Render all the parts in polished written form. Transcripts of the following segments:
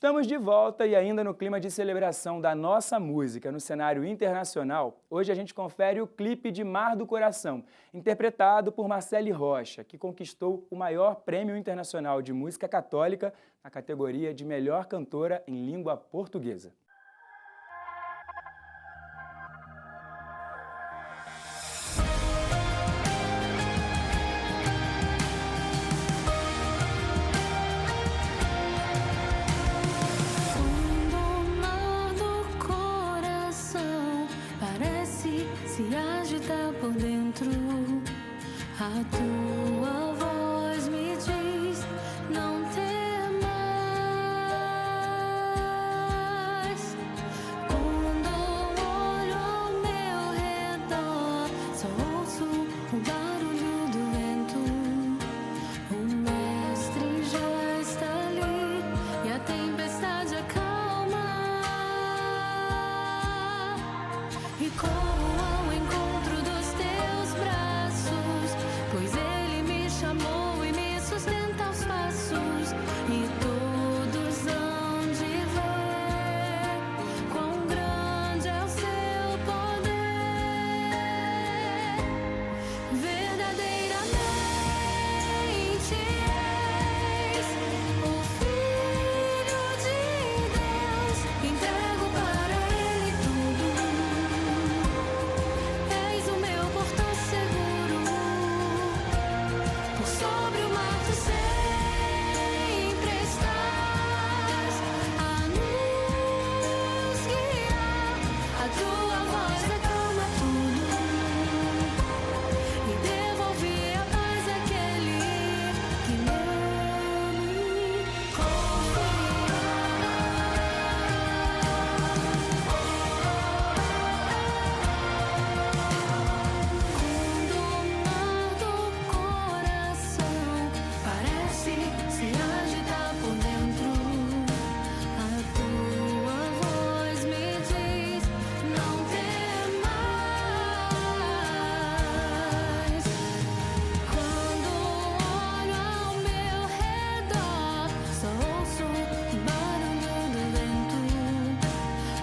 Estamos de volta e ainda no clima de celebração da nossa música no cenário internacional, hoje a gente confere o clipe de Mar do Coração, interpretado por Marcele Rocha, que conquistou o maior prêmio internacional de música católica na categoria de melhor cantora em língua portuguesa. Se agita por dentro, a tua voz me diz não temas. Quando olho ao meu redor, só ouço o barulho do vento. O mestre já está ali e a tempestade acalma. E corro ao encontro dos teus braços, pois ele me chamou e me sustenta aos passos. E todos hão de ver quão grande é o seu poder. Verdadeiramente és o Filho de Deus, entrego para ele tudo. És o meu portão seguro, por sobre o mar tu sempre estás a nos guiar. A tua voz acalma tudo e devolve a paz àquele que nele confia. Quando o mar do coração parece se agitar por dentro, a tua voz me diz não temas. Quando olho ao meu redor, só ouço o barulho do vento.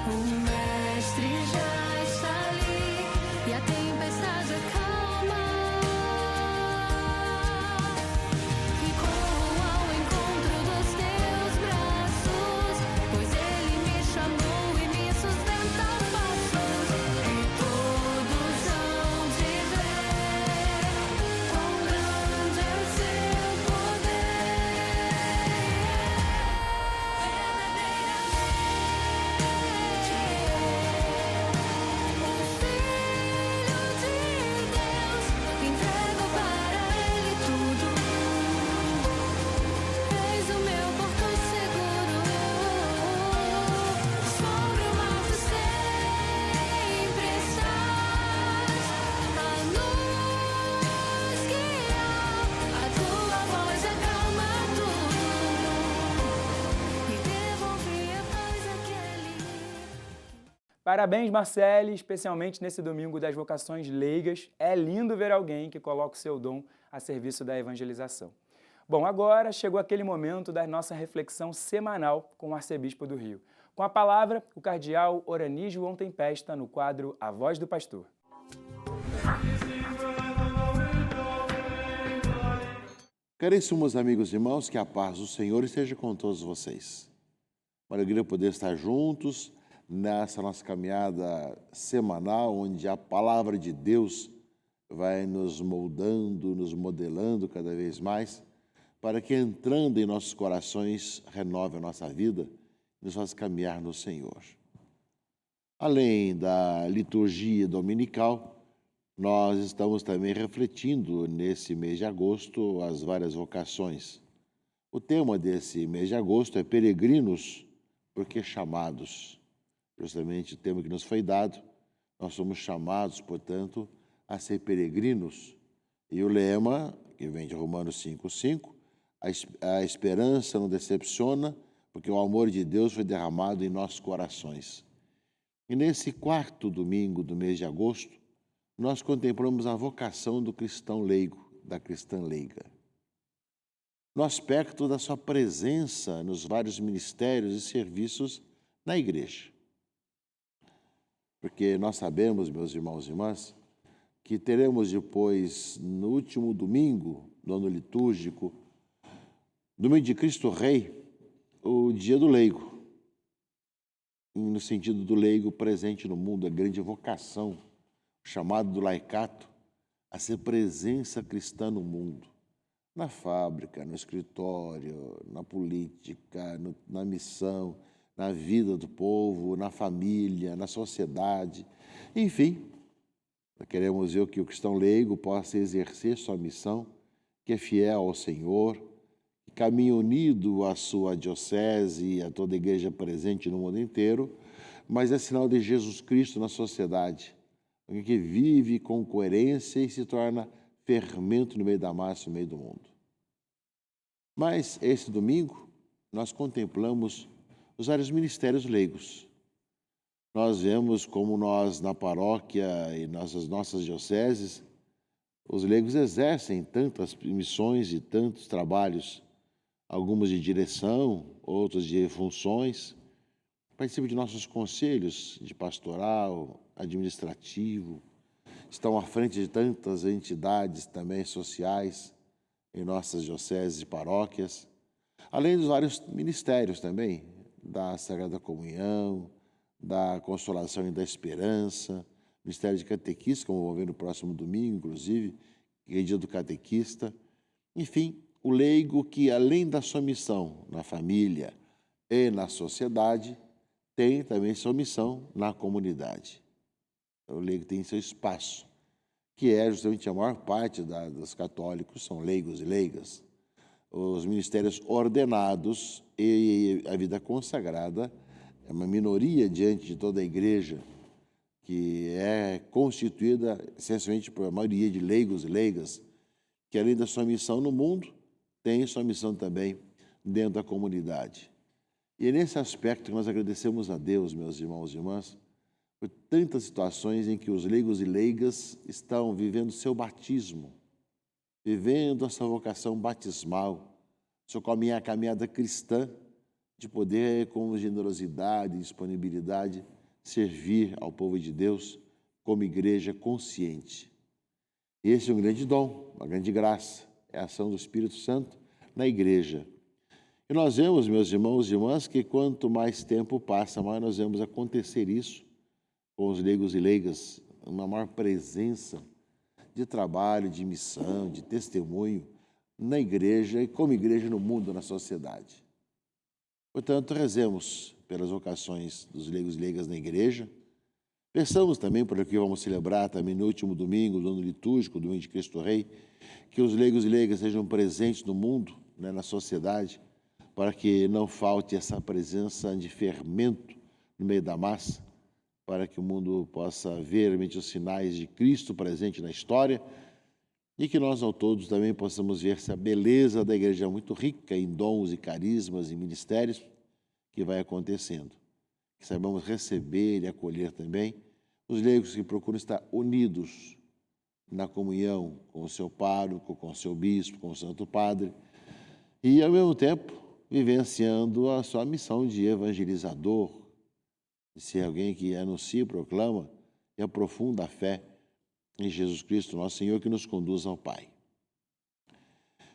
O mestre já está ali e a tempestade acalma. E corro ao encontro dos teus braços, pois ele me chamou e me sustenta aos passos. E todos hão de ver quão grande é o seu poder. Entrego para ele tudo. És o meu porto seguro, sobre o mar tu sempre estás a nos guiar. A tua voz acalma tudo e devolve a paz àquele. Parabéns, Marcele, especialmente nesse domingo das vocações leigas. É lindo ver alguém que coloca o seu dom a serviço da evangelização. Bom, agora chegou aquele momento da nossa reflexão semanal com o arcebispo do Rio. Com a palavra, o cardeal Orani João Tempesta, no quadro A Voz do Pastor. Caríssimos amigos e irmãos, que a paz do Senhor esteja com todos vocês. Uma alegria poder estar juntos nessa nossa caminhada semanal, onde a palavra de Deus vai nos moldando, nos modelando cada vez mais, para que entrando em nossos corações renove a nossa vida e nos faça caminhar no Senhor. Além da liturgia dominical, nós estamos também refletindo nesse mês de agosto as várias vocações. O tema desse mês de agosto é peregrinos, porque chamados. Justamente o tema que nos foi dado, nós somos chamados, portanto, a ser peregrinos. E o lema, que vem de Romanos 5,5, a esperança não decepciona, porque o amor de Deus foi derramado em nossos corações. E nesse quarto domingo do mês de agosto, nós contemplamos a vocação do cristão leigo, da cristã leiga. no aspecto da sua presença nos vários ministérios e serviços na igreja. Porque nós sabemos, meus irmãos e irmãs, que teremos depois, no último domingo do ano litúrgico, domingo de Cristo Rei, o dia do leigo. No sentido do leigo presente no mundo, a grande vocação, o chamado do laicato, a ser presença cristã no mundo. Na fábrica, no escritório, na política, na missão, na vida do povo, na família, na sociedade, enfim. Nós queremos ver que o cristão leigo possa exercer sua missão, que é fiel ao Senhor, que caminha unido à sua diocese e a toda a igreja presente no mundo inteiro, mas é sinal de Jesus Cristo na sociedade, alguém que vive com coerência e se torna fermento no meio da massa, no meio do mundo. Mas esse domingo nós contemplamos os vários ministérios leigos. Nós vemos como nós, na paróquia e nas nossas dioceses, os leigos exercem tantas missões e tantos trabalhos, alguns de direção, outros de funções, participam de nossos conselhos de pastoral, administrativo, estão à frente de tantas entidades também sociais em nossas dioceses e paróquias, além dos vários ministérios também, da Sagrada Comunhão, da Consolação e da Esperança, Ministério de Catequista, como vamos ver no próximo domingo, inclusive, que é dia do catequista. Enfim, o leigo que, além da sua missão na família e na sociedade, tem também sua missão na comunidade. O leigo tem seu espaço, que é justamente a maior parte dos católicos, são leigos e leigas. Os ministérios ordenados e a vida consagrada é uma minoria diante de toda a igreja, que é constituída essencialmente por a maioria de leigos e leigas, que além da sua missão no mundo, tem sua missão também dentro da comunidade. E é nesse aspecto que nós agradecemos a Deus, meus irmãos e irmãs, por tantas situações em que os leigos e leigas estão vivendo seu batismo, vivendo a sua vocação batismal, sua caminhada cristã, de poder, com generosidade e disponibilidade, servir ao povo de Deus como igreja consciente. Esse é um grande dom, uma grande graça, é a ação do Espírito Santo na igreja. E nós vemos, meus irmãos e irmãs, que quanto mais tempo passa, mais nós vemos acontecer isso com os leigos e leigas, uma maior presença de trabalho, de missão, de testemunho na igreja e como igreja no mundo, na sociedade. Portanto, rezemos pelas vocações dos leigos e leigas na igreja. Pensamos também, por que vamos celebrar também no último domingo do ano litúrgico, domingo de Cristo Rei, que os leigos e leigas sejam presentes no mundo, na sociedade, para que não falte essa presença de fermento no meio da massa, para que o mundo possa ver realmente os sinais de Cristo presente na história e que nós, ao todos, também possamos ver se a beleza da igreja é muito rica em dons e carismas e ministérios que vai acontecendo. Que saibamos receber e acolher também os leigos que procuram estar unidos na comunhão com o seu pároco, com o seu bispo, com o Santo Padre e, ao mesmo tempo, vivenciando a sua missão de evangelizador, de ser alguém que anuncia, proclama e aprofunda a fé em Jesus Cristo, nosso Senhor, que nos conduz ao Pai.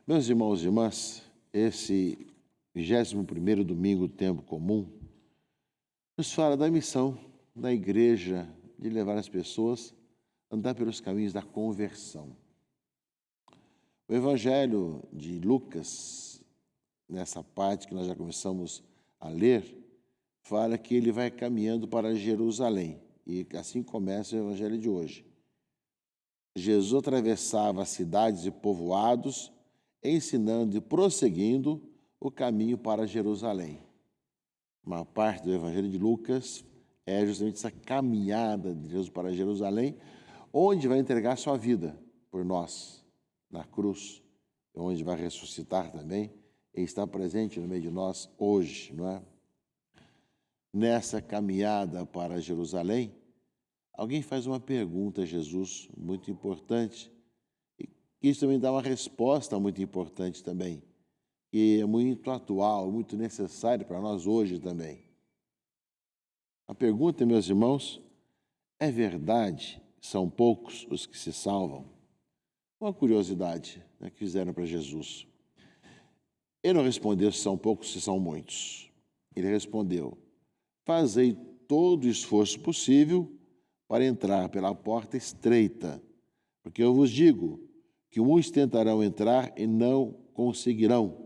Meus irmãos e irmãs, esse 21º domingo do tempo comum nos fala da missão da igreja de levar as pessoas a andar pelos caminhos da conversão. O Evangelho de Lucas, nessa parte que nós já começamos a ler, fala que ele vai caminhando para Jerusalém. E assim começa o Evangelho de hoje. Jesus atravessava cidades e povoados, ensinando e prosseguindo o caminho para Jerusalém. Uma parte do Evangelho de Lucas é justamente essa caminhada de Jesus para Jerusalém, onde vai entregar sua vida por nós, na cruz, onde vai ressuscitar também e está presente no meio de nós hoje, não é? Nessa caminhada para Jerusalém, alguém faz uma pergunta a Jesus muito importante, e isso também dá uma resposta muito importante também. que é muito atual, muito necessário para nós hoje também. A pergunta, meus irmãos, é verdade que são poucos os que se salvam? Uma curiosidade, né, que fizeram para Jesus. Ele não respondeu se são poucos, se são muitos. Ele respondeu: fazei todo o esforço possível para entrar pela porta estreita, porque eu vos digo que muitos tentarão entrar e não conseguirão.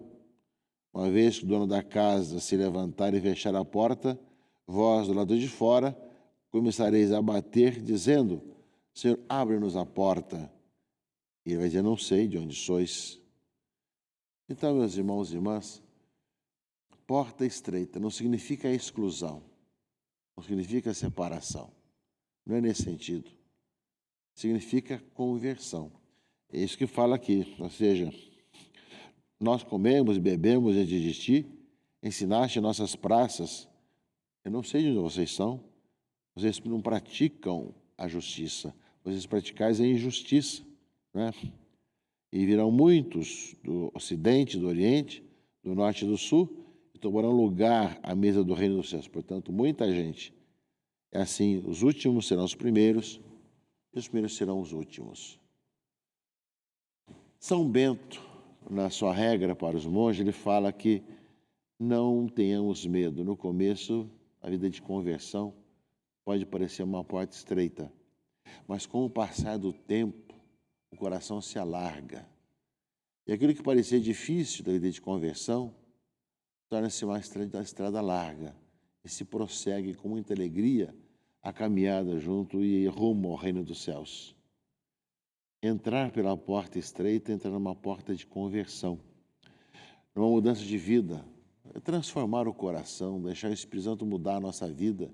Uma vez que o dono da casa se levantar e fechar a porta, vós, do lado de fora, começareis a bater, dizendo: Senhor, abre-nos a porta. E ele vai dizer: não sei de onde sois. Então, meus irmãos e irmãs, porta estreita não significa exclusão, não significa separação. Não é nesse sentido. Significa conversão. É isso que fala aqui, ou seja, nós comemos e bebemos antes de ti, ensinaste em nossas praças. Eu não sei de onde vocês são, vocês não praticam a justiça, vocês praticais a injustiça, né? E virão muitos do Ocidente, do Oriente, do Norte e do Sul, e tomarão lugar à mesa do reino dos céus. Portanto, muita gente. É assim, os últimos serão os primeiros, e os primeiros serão os últimos. São Bento, na sua regra para os monges, ele fala que não tenhamos medo. No começo, a vida de conversão pode parecer uma porta estreita, mas com o passar do tempo, o coração se alarga. E aquilo que parecia difícil da vida de conversão torna-se uma estrada larga e se prossegue com muita alegria a caminhada junto e rumo ao reino dos céus. Entrar pela porta estreita, entrar numa porta de conversão, numa mudança de vida, é transformar o coração, deixar o Espírito Santo mudar a nossa vida,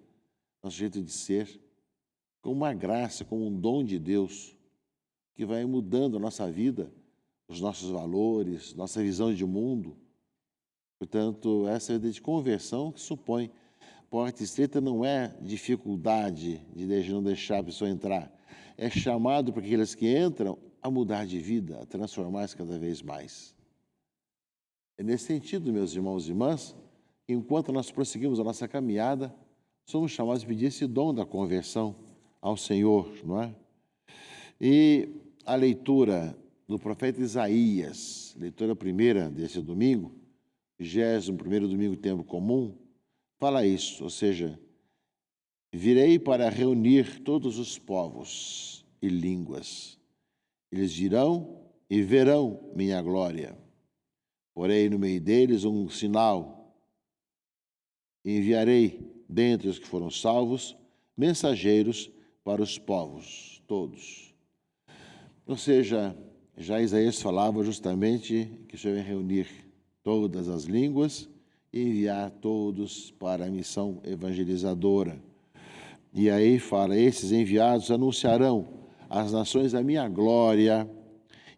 nosso jeito de ser, como uma graça, como um dom de Deus, que vai mudando a nossa vida, os nossos valores, nossa visão de mundo. Portanto, essa é a vida de conversão que supõe. Porta estreita não é dificuldade de não deixar a pessoa entrar. É chamado para aqueles que entram a mudar de vida, a transformar-se cada vez mais. É nesse sentido, meus irmãos e irmãs, que enquanto nós prosseguimos a nossa caminhada, somos chamados a pedir esse dom da conversão ao Senhor, não é? E a leitura do profeta Isaías, leitura primeira desse domingo, 21º domingo do tempo comum, fala isso, ou seja, virei para reunir todos os povos e línguas. Eles virão e verão minha glória. Porém, no meio deles um sinal. Enviarei dentre os que foram salvos mensageiros para os povos todos. Ou seja, já Isaías falava justamente que o Senhor ia reunir todas as línguas e enviar todos para a missão evangelizadora. E aí fala: esses enviados anunciarão às nações a minha glória,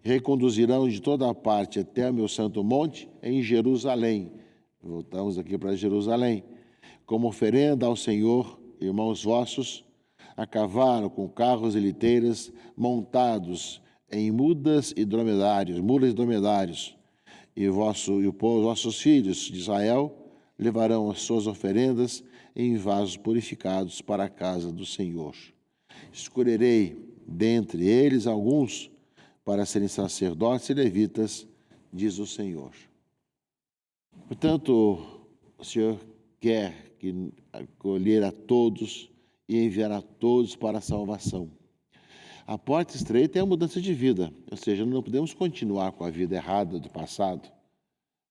reconduzirão de toda parte até o meu santo monte em Jerusalém. Voltamos aqui para Jerusalém. Como oferenda ao Senhor, irmãos vossos, a cavalo com carros e liteiras montados em mulas e dromedários, e vossos filhos de Israel levarão as suas oferendas em vasos purificados para a casa do Senhor. Escolherei dentre eles alguns para serem sacerdotes e levitas, diz o Senhor. Portanto, o Senhor quer acolher a todos e enviar a todos para a salvação. A porta estreita é a mudança de vida, ou seja, não podemos continuar com a vida errada do passado,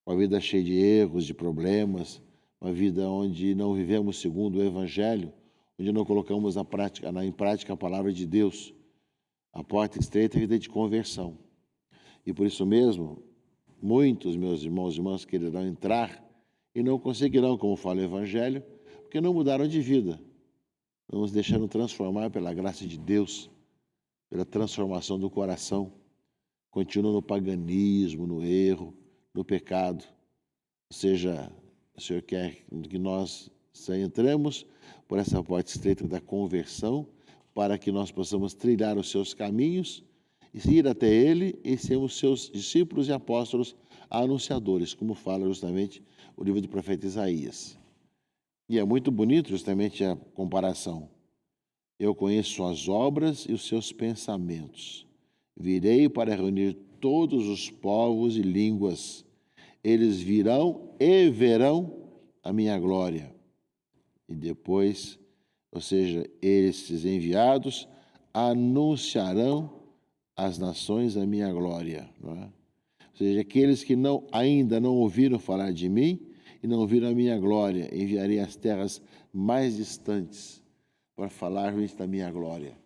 com a vida cheia de erros, de problemas, uma vida onde não vivemos segundo o Evangelho, onde não colocamos em prática a palavra de Deus. A porta estreita é a vida de conversão. E por isso mesmo, muitos, meus irmãos e irmãs, quererão entrar e não conseguirão, como fala o Evangelho, porque não mudaram de vida. Não nos deixaram transformar pela graça de Deus, pela transformação do coração. Continuam no paganismo, no erro, no pecado. Ou seja, o Senhor quer que nós entremos por essa porta estreita da conversão, para que nós possamos trilhar os seus caminhos e ir até ele e sermos seus discípulos e apóstolos anunciadores, como fala justamente o livro do profeta Isaías. E é muito bonito justamente a comparação. Eu conheço suas obras e os seus pensamentos. Virei para reunir todos os povos e línguas. Eles virão e verão a minha glória. E depois, ou seja, esses enviados anunciarão às nações a minha glória. Não é? Ou seja, aqueles que ainda não ouviram falar de mim e não viram a minha glória, enviarei às terras mais distantes para falar da minha glória.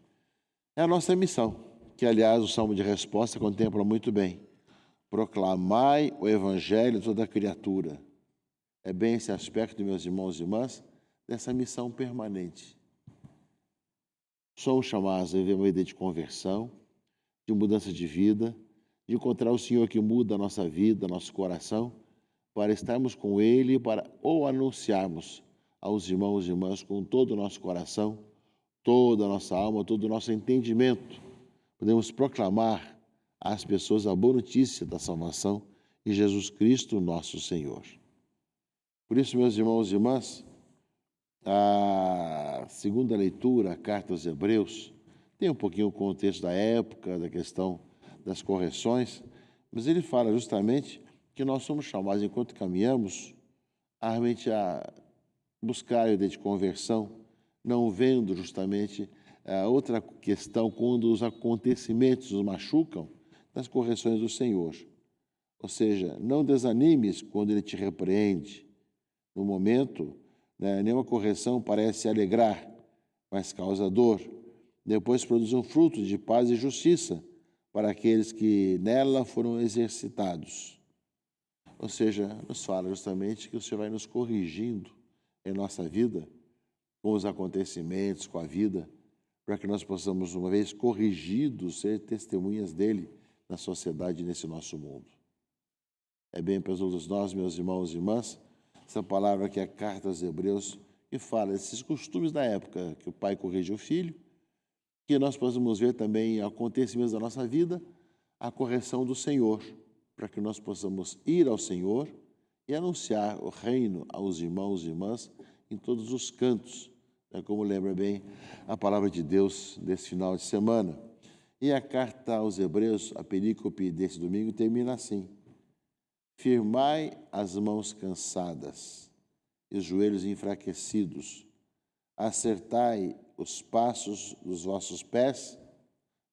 É a nossa missão, que aliás o Salmo de Resposta contempla muito bem. Proclamai o evangelho a toda criatura. É bem esse aspecto, meus irmãos e irmãs, dessa missão permanente. Somos chamados a viver uma vida de conversão, de mudança de vida, de encontrar o Senhor que muda a nossa vida, nosso coração, para estarmos com Ele ou anunciarmos aos irmãos e irmãs com todo o nosso coração, toda a nossa alma, todo o nosso entendimento. Podemos proclamar às pessoas a boa notícia da salvação em Jesus Cristo, nosso Senhor. Por isso, meus irmãos e irmãs, a segunda leitura, a carta aos Hebreus, tem um pouquinho o contexto da época, da questão das correções, mas ele fala justamente que nós somos chamados, enquanto caminhamos, realmente a buscar a ideia de conversão, não vendo justamente outra questão quando os acontecimentos nos machucam, das correções do Senhor. Ou seja, não desanimes quando Ele te repreende. No momento, nenhuma correção parece alegrar, mas causa dor. Depois produz um fruto de paz e justiça para aqueles que nela foram exercitados. Ou seja, nos fala justamente que o Senhor vai nos corrigindo em nossa vida, com os acontecimentos, com a vida, para que nós possamos, uma vez corrigidos, ser testemunhas dele na sociedade e nesse nosso mundo. É bem para todos nós, meus irmãos e irmãs, essa palavra que é a carta aos Hebreus, que fala desses costumes da época, que o pai corrige o filho, que nós possamos ver também acontecimentos da nossa vida, a correção do Senhor, para que nós possamos ir ao Senhor e anunciar o reino aos irmãos e irmãs em todos os cantos, como lembra bem a palavra de Deus desse final de semana. E a carta aos Hebreus, a perícope desse domingo, termina assim: firmai as mãos cansadas e os joelhos enfraquecidos, acertai os passos dos vossos pés,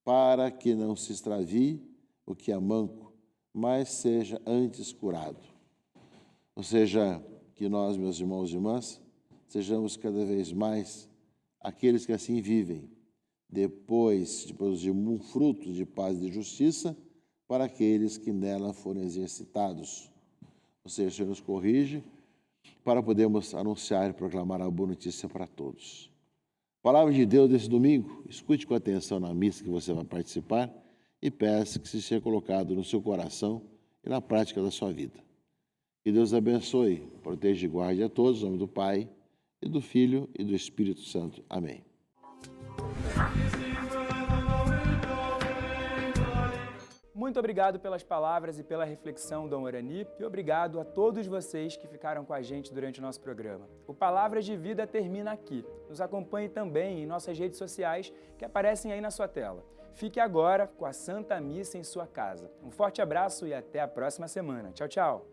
para que não se extravie o que é manco, mas seja antes curado. Ou seja, que nós, meus irmãos e irmãs, sejamos cada vez mais aqueles que assim vivem, depois de produzir um fruto de paz e de justiça para aqueles que nela foram exercitados. Ou seja, o Senhor nos corrige para podermos anunciar e proclamar a boa notícia para todos. Palavra de Deus desse domingo, escute com atenção na missa que você vai participar e peça que se seja colocado no seu coração e na prática da sua vida. Que Deus abençoe, proteja e guarde a todos, em nome do Pai, e do Filho e do Espírito Santo. Amém. Muito obrigado pelas palavras e pela reflexão, Dom Oranip, e obrigado a todos vocês que ficaram com a gente durante o nosso programa. O Palavras de Vida termina aqui. Nos acompanhe também em nossas redes sociais que aparecem aí na sua tela. Fique agora com a Santa Missa em sua casa. Um forte abraço e até a próxima semana. Tchau, tchau!